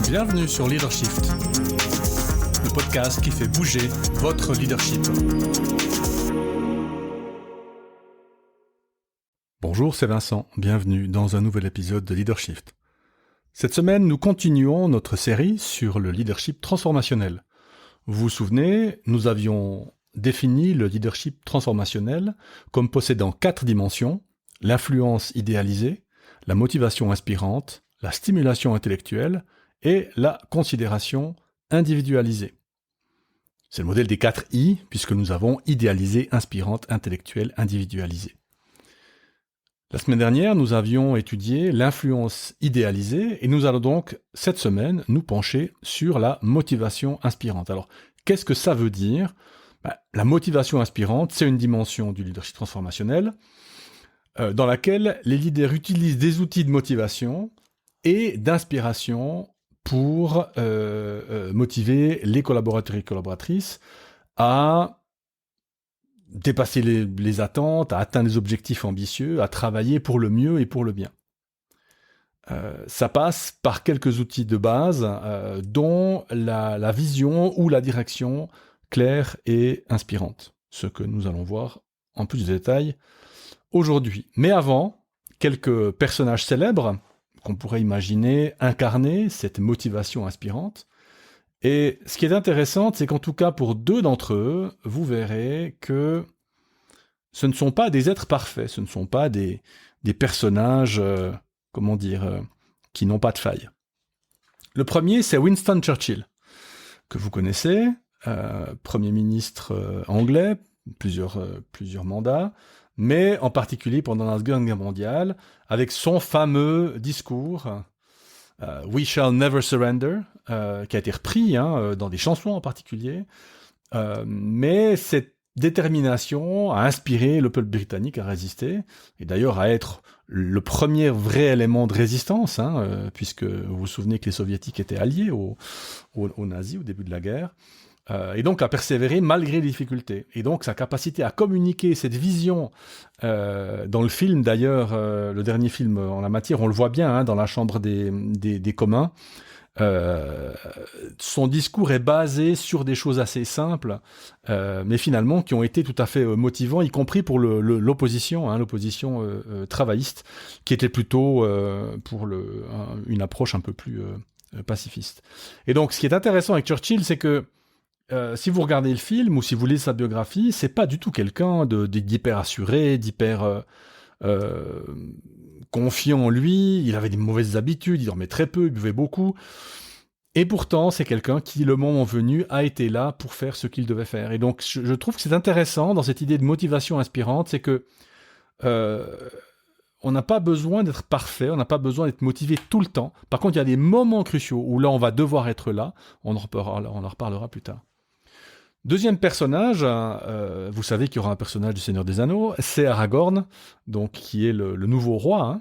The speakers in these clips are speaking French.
Bienvenue sur Leadershift, le podcast qui fait bouger votre leadership. Bonjour, c'est Vincent. Bienvenue dans un nouvel épisode de Leadershift. Cette semaine, nous continuons notre série sur le leadership transformationnel. Vous vous souvenez, nous avions défini le leadership transformationnel comme possédant 4 dimensions: l'influence idéalisée, la motivation inspirante, la stimulation intellectuelle et la considération individualisée. C'est le modèle des 4 I, puisque nous avons idéalisé, inspirante, intellectuelle, individualisée. La semaine dernière, nous avions étudié l'influence idéalisée, et nous allons donc, cette semaine, nous pencher sur la motivation inspirante. Alors, qu'est-ce que ça veut dire ? La motivation inspirante, c'est une dimension du leadership transformationnel dans laquelle les leaders utilisent des outils de motivation et d'inspiration pour motiver les collaborateurs et collaboratrices à dépasser les attentes, à atteindre les objectifs ambitieux, à travailler pour le mieux et pour le bien. Ça passe par quelques outils de base, dont la vision ou la direction claire et inspirante, ce que nous allons voir en plus de détails aujourd'hui. Mais avant, quelques personnages célèbres qu'on pourrait imaginer incarner cette motivation inspirante. Et ce qui est intéressant, c'est qu'en tout cas pour 2 d'entre eux, vous verrez que ce ne sont pas des êtres parfaits, ce ne sont pas des personnages, qui n'ont pas de faille. Le premier, c'est Winston Churchill, que vous connaissez, Premier ministre anglais, plusieurs mandats, mais en particulier pendant la Seconde Guerre mondiale, avec son fameux discours « We shall never surrender », qui a été repris dans des chansons en particulier, mais cette détermination a inspiré le peuple britannique à résister, et d'ailleurs à être le premier vrai élément de résistance, puisque vous vous souvenez que les soviétiques étaient alliés aux nazis au début de la guerre, et donc à persévérer malgré les difficultés. Et donc sa capacité à communiquer cette vision, dans le film d'ailleurs, le dernier film en la matière, on le voit bien dans la chambre des communs, son discours est basé sur des choses assez simples, mais finalement qui ont été tout à fait motivants, y compris pour l'opposition, l'opposition travailliste, qui était plutôt pour une approche un peu plus pacifiste. Et donc ce qui est intéressant avec Churchill, c'est que si vous regardez le film ou si vous lisez sa biographie, c'est pas du tout quelqu'un d'hyper assuré, d'hyper confiant en lui. Il avait des mauvaises habitudes, il dormait très peu, il buvait beaucoup. Et pourtant, c'est quelqu'un qui, le moment venu, a été là pour faire ce qu'il devait faire. Et donc, je trouve que c'est intéressant dans cette idée de motivation inspirante, c'est que on n'a pas besoin d'être parfait, on n'a pas besoin d'être motivé tout le temps. Par contre, il y a des moments cruciaux où là, on va devoir être là. On en reparlera plus tard. Deuxième personnage, vous savez qu'il y aura un personnage du Seigneur des Anneaux, c'est Aragorn, donc qui est le nouveau roi.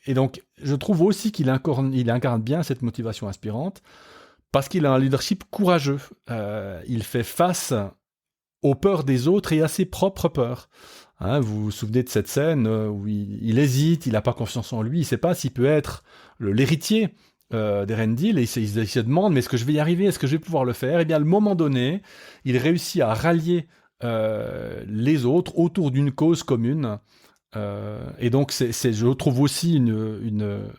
Et donc, je trouve aussi qu'il incarne bien cette motivation inspirante, parce qu'il a un leadership courageux. Il fait face aux peurs des autres et à ses propres peurs. Vous vous souvenez de cette scène où il hésite, il n'a pas confiance en lui, il ne sait pas s'il peut être l'héritier d'Erendil, et il se demande, mais est-ce que je vais y arriver, est-ce que je vais pouvoir le faire ? Et bien, à un moment donné, il réussit à rallier les autres autour d'une cause commune, et donc je trouve aussi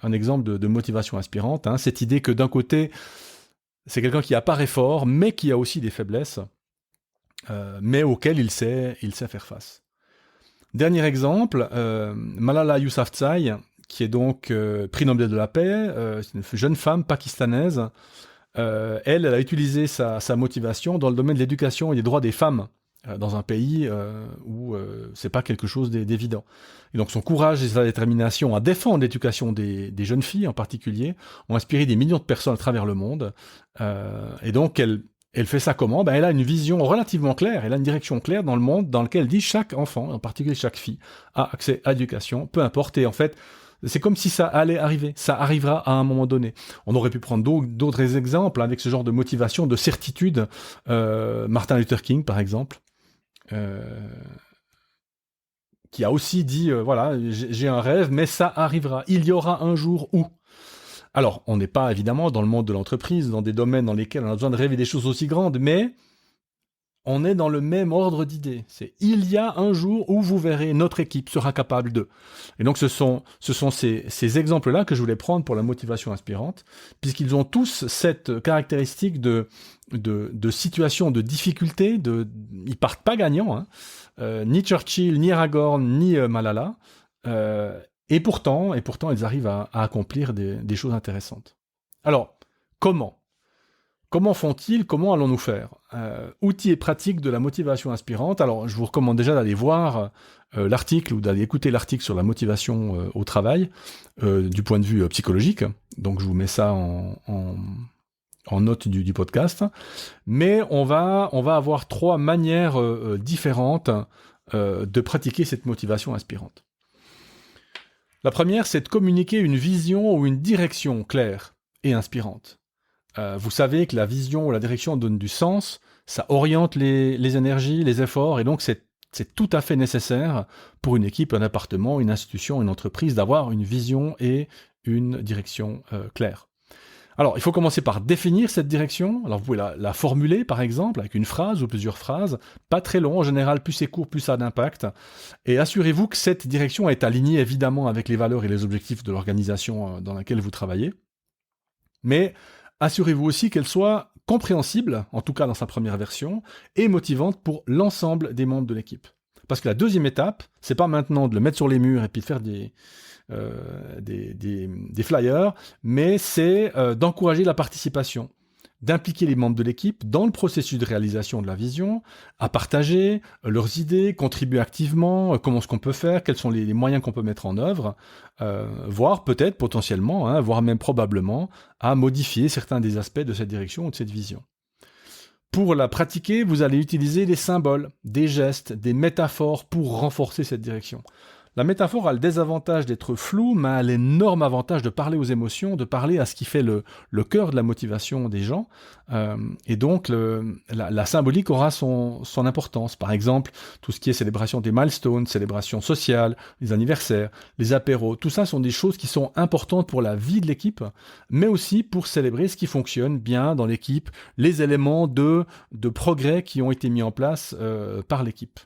un exemple de motivation inspirante, cette idée que d'un côté, c'est quelqu'un qui apparaît fort, mais qui a aussi des faiblesses, mais auxquelles il sait faire face. Dernier exemple, Malala Yousafzai, qui est donc prix Nobel de la paix, c'est une jeune femme pakistanaise. Elle a utilisé sa motivation dans le domaine de l'éducation et des droits des femmes, dans un pays où c'est pas quelque chose d'évident. Et donc son courage et sa détermination à défendre l'éducation des jeunes filles en particulier ont inspiré des millions de personnes à travers le monde. Et donc elle fait ça comment ? Elle a une vision relativement claire, elle a une direction claire dans le monde dans lequel elle dit chaque enfant, en particulier chaque fille, a accès à l'éducation, peu importe. Et en fait, c'est comme si ça allait arriver, ça arrivera à un moment donné. On aurait pu prendre d'autres exemples avec ce genre de motivation, de certitude. Martin Luther King, par exemple, qui a aussi dit, voilà, j'ai un rêve, mais ça arrivera. Il y aura un jour où. Alors, on n'est pas évidemment dans le monde de l'entreprise, dans des domaines dans lesquels on a besoin de rêver des choses aussi grandes, mais on est dans le même ordre d'idées. C'est il y a un jour où vous verrez notre équipe sera capable de. Et donc ce sont ces exemples-là que je voulais prendre pour la motivation inspirante, puisqu'ils ont tous cette caractéristique de situation de difficulté. Ils partent pas gagnants, hein. Ni Churchill, ni Aragorn, ni Malala. Et pourtant, ils arrivent à accomplir des choses intéressantes. Alors, comment font-ils? Comment allons-nous faire? Outils et pratiques de la motivation inspirante. Alors, je vous recommande déjà d'aller voir l'article ou d'aller écouter l'article sur la motivation au travail du point de vue psychologique. Donc, je vous mets ça en note du podcast. Mais on va avoir 3 manières différentes de pratiquer cette motivation inspirante. La première, c'est de communiquer une vision ou une direction claire et inspirante. Vous savez que la vision ou la direction donne du sens, ça oriente les énergies, les efforts, et donc c'est tout à fait nécessaire pour une équipe, un appartement, une institution, une entreprise, d'avoir une vision et une direction claire. Alors, il faut commencer par définir cette direction. Alors, vous pouvez la formuler, par exemple, avec une phrase ou plusieurs phrases. Pas très long. En général, plus c'est court, plus ça a d'impact. Et assurez-vous que cette direction est alignée, évidemment, avec les valeurs et les objectifs de l'organisation dans laquelle vous travaillez. Mais assurez-vous aussi qu'elle soit compréhensible, en tout cas dans sa première version, et motivante pour l'ensemble des membres de l'équipe. Parce que la deuxième étape, c'est pas maintenant de le mettre sur les murs et puis de faire des flyers, mais c'est d'encourager la participation, d'impliquer les membres de l'équipe dans le processus de réalisation de la vision, à partager leurs idées, contribuer activement, comment est-ce qu'on peut faire, quels sont les moyens qu'on peut mettre en œuvre, voire peut-être potentiellement, voire même probablement, à modifier certains des aspects de cette direction ou de cette vision. Pour la pratiquer, vous allez utiliser des symboles, des gestes, des métaphores pour renforcer cette direction. La métaphore a le désavantage d'être floue, mais a l'énorme avantage de parler aux émotions, de parler à ce qui fait le cœur de la motivation des gens. Et donc, la symbolique aura son importance. Par exemple, tout ce qui est célébration des milestones, célébration sociale, les anniversaires, les apéros, tout ça sont des choses qui sont importantes pour la vie de l'équipe, mais aussi pour célébrer ce qui fonctionne bien dans l'équipe, les éléments de progrès qui ont été mis en place par l'équipe.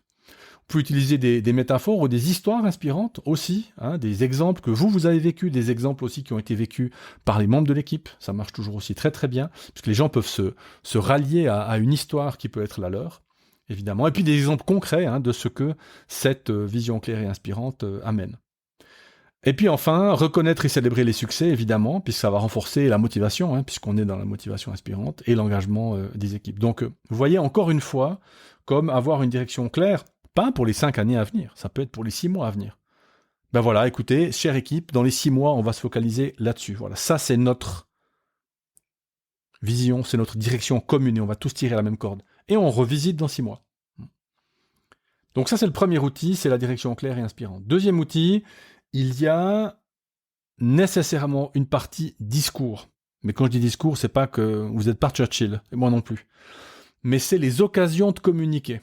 Vous pouvez utiliser des métaphores ou des histoires inspirantes aussi, des exemples que vous avez vécus, des exemples aussi qui ont été vécus par les membres de l'équipe. Ça marche toujours aussi très très bien, puisque les gens peuvent se rallier à une histoire qui peut être la leur, évidemment. Et puis des exemples concrets de ce que cette vision claire et inspirante amène. Et puis enfin, reconnaître et célébrer les succès, évidemment, puisque ça va renforcer la motivation, puisqu'on est dans la motivation inspirante, et l'engagement des équipes. Donc, vous voyez encore une fois, comme avoir une direction claire, pas pour les 5 années à venir, ça peut être pour les 6 mois à venir. Ben voilà, écoutez, chère équipe, dans les 6 mois, on va se focaliser là-dessus. Voilà, ça c'est notre vision, c'est notre direction commune et on va tous tirer la même corde. Et on revisite dans 6 mois. Donc ça c'est le premier outil, c'est la direction claire et inspirante. Deuxième outil, il y a nécessairement une partie discours. Mais quand je dis discours, c'est pas que vous n'êtes pas Churchill, et moi non plus. Mais c'est les occasions de communiquer.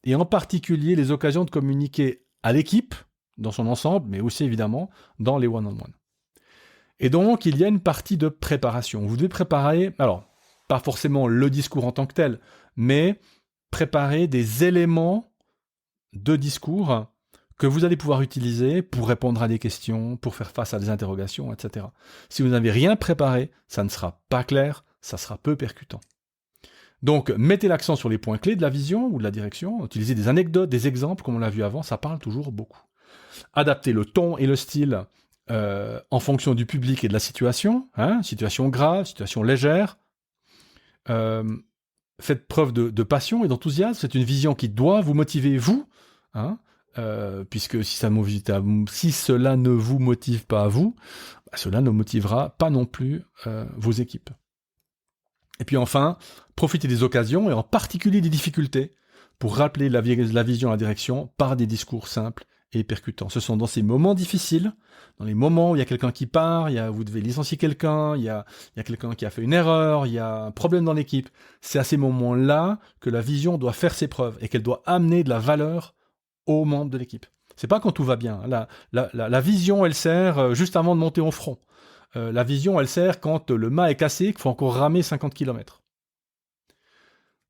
Et en particulier les occasions de communiquer à l'équipe, dans son ensemble, mais aussi évidemment dans les one-on-one. Et donc, il y a une partie de préparation. Vous devez préparer, alors, pas forcément le discours en tant que tel, mais préparer des éléments de discours que vous allez pouvoir utiliser pour répondre à des questions, pour faire face à des interrogations, etc. Si vous n'avez rien préparé, ça ne sera pas clair, ça sera peu percutant. Donc, mettez l'accent sur les points clés de la vision ou de la direction, utilisez des anecdotes, des exemples, comme on l'a vu avant, ça parle toujours beaucoup. Adaptez le ton et le style en fonction du public et de la situation, situation grave, situation légère. Faites preuve de passion et d'enthousiasme, c'est une vision qui doit vous motiver, vous, puisque si cela ne vous motive pas à vous, cela ne motivera pas non plus vos équipes. Et puis enfin, profitez des occasions, et en particulier des difficultés, pour rappeler la vision, la direction, par des discours simples et percutants. Ce sont dans ces moments difficiles, dans les moments où il y a quelqu'un qui part, vous devez licencier quelqu'un, il y a quelqu'un qui a fait une erreur, il y a un problème dans l'équipe. C'est à ces moments-là que la vision doit faire ses preuves, et qu'elle doit amener de la valeur aux membres de l'équipe. C'est pas quand tout va bien. La vision, elle sert juste avant de monter au front. La vision, elle sert quand le mât est cassé, qu'il faut encore ramer 50 km.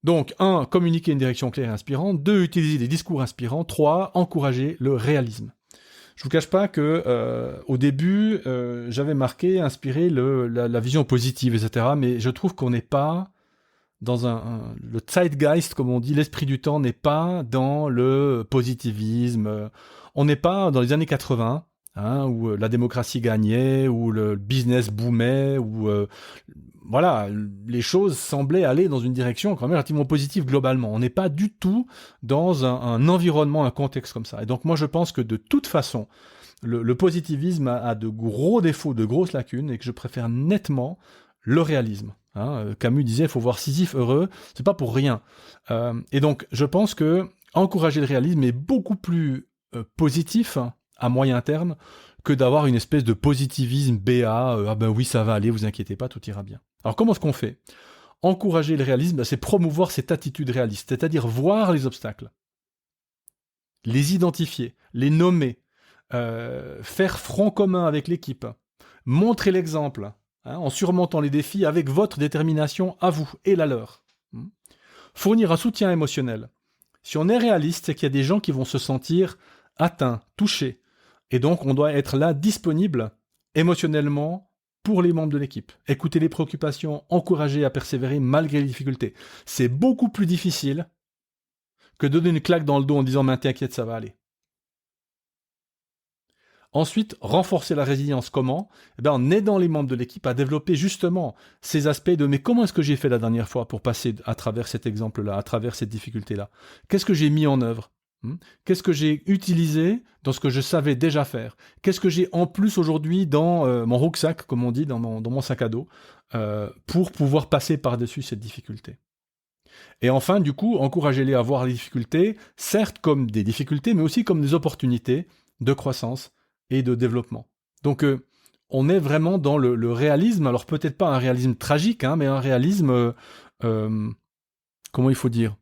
Donc, 1, communiquer une direction claire et inspirante. 2, utiliser des discours inspirants. 3, encourager le réalisme. Je vous cache pas que au début, j'avais marqué, inspiré la vision positive, etc. Mais je trouve qu'on n'est pas dans le zeitgeist, comme on dit, l'esprit du temps n'est pas dans le positivisme. On n'est pas dans les années 80, où la démocratie gagnait, où le business boomait, où voilà, les choses semblaient aller dans une direction quand même relativement positive globalement. On n'est pas du tout dans un environnement, un contexte comme ça. Et donc moi je pense que de toute façon, le positivisme a de gros défauts, de grosses lacunes, et que je préfère nettement le réalisme. Camus disait, il faut voir Sisyphe heureux, c'est pas pour rien. Et donc je pense que encourager le réalisme est beaucoup plus positif à moyen terme que d'avoir une espèce de positivisme BA, ah ben oui ça va aller, vous inquiétez pas, tout ira bien. Alors comment est-ce qu'on fait ? Encourager le réalisme, c'est promouvoir cette attitude réaliste, c'est-à-dire voir les obstacles, les identifier, les nommer, faire front commun avec l'équipe, montrer l'exemple, en surmontant les défis avec votre détermination à vous et la leur. Fournir un soutien émotionnel. Si on est réaliste, c'est qu'il y a des gens qui vont se sentir atteints, touchés, et donc on doit être là, disponible émotionnellement pour les membres de l'équipe. Écouter les préoccupations, encourager à persévérer malgré les difficultés. C'est beaucoup plus difficile que de donner une claque dans le dos en disant « mais t'inquiète, ça va aller ». Ensuite, renforcer la résilience. Comment ? En aidant les membres de l'équipe à développer justement ces aspects de « mais comment est-ce que j'ai fait la dernière fois pour passer à travers cet exemple-là, à travers cette difficulté-là ? Qu'est-ce que j'ai mis en œuvre ? Qu'est-ce que j'ai utilisé dans ce que je savais déjà faire ? Qu'est-ce que j'ai en plus aujourd'hui dans mon rucksack, comme on dit, dans mon sac à dos, pour pouvoir passer par-dessus cette difficulté ? Et enfin, du coup, encouragez-les à voir les difficultés, certes comme des difficultés, mais aussi comme des opportunités de croissance et de développement. Donc, on est vraiment dans le réalisme, alors peut-être pas un réalisme tragique, mais un réalisme, comment il faut dire ?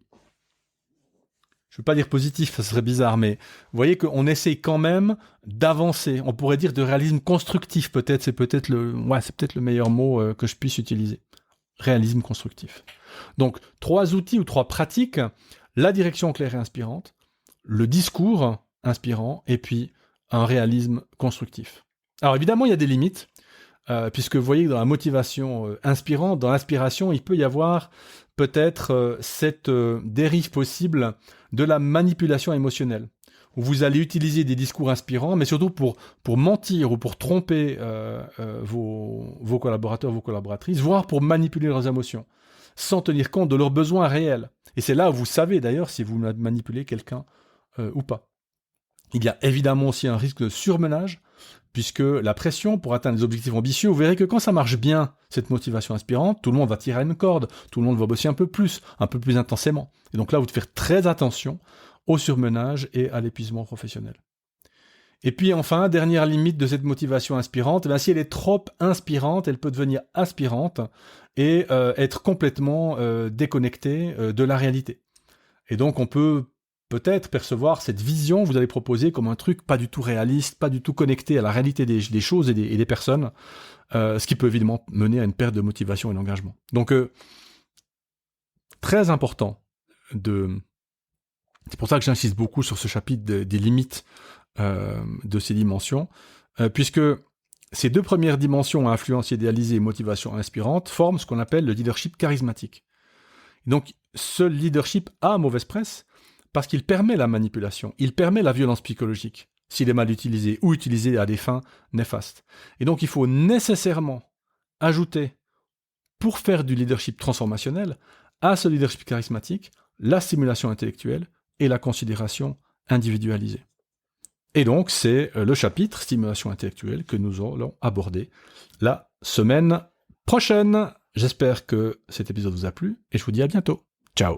Je ne veux pas dire positif, ça serait bizarre, mais vous voyez qu'on essaye quand même d'avancer. On pourrait dire de réalisme constructif, peut-être, c'est peut-être le meilleur mot que je puisse utiliser. Réalisme constructif. Donc, 3 outils ou 3 pratiques, la direction claire et inspirante, le discours inspirant, et puis un réalisme constructif. Alors évidemment, il y a des limites, puisque vous voyez que dans la motivation inspirante, dans l'inspiration, il peut y avoir peut-être cette dérive possible de la manipulation émotionnelle, où vous allez utiliser des discours inspirants, mais surtout pour mentir ou pour tromper vos collaborateurs, vos collaboratrices, voire pour manipuler leurs émotions, sans tenir compte de leurs besoins réels. Et c'est là où vous savez d'ailleurs si vous manipulez quelqu'un ou pas. Il y a évidemment aussi un risque de surmenage, puisque la pression pour atteindre des objectifs ambitieux, vous verrez que quand ça marche bien, cette motivation inspirante, tout le monde va tirer à une corde, tout le monde va bosser un peu plus intensément. Et donc là, vous devez faire très attention au surmenage et à l'épuisement professionnel. Et puis enfin, dernière limite de cette motivation inspirante, si elle est trop inspirante, elle peut devenir aspirante et être complètement déconnectée de la réalité. Et donc on peut peut-être percevoir cette vision que vous avez proposée comme un truc pas du tout réaliste, pas du tout connecté à la réalité des choses et des personnes, ce qui peut évidemment mener à une perte de motivation et d'engagement. Donc, très important c'est pour ça que j'insiste beaucoup sur ce chapitre des limites de ces dimensions, puisque ces 2 premières dimensions, influence idéalisée et motivation inspirante, forment ce qu'on appelle le leadership charismatique. Et donc, ce leadership a mauvaise presse, parce qu'il permet la manipulation, il permet la violence psychologique, s'il est mal utilisé ou utilisé à des fins néfastes. Et donc il faut nécessairement ajouter, pour faire du leadership transformationnel, à ce leadership charismatique, la stimulation intellectuelle et la considération individualisée. Et donc c'est le chapitre stimulation intellectuelle que nous allons aborder la semaine prochaine. J'espère que cet épisode vous a plu et je vous dis à bientôt. Ciao.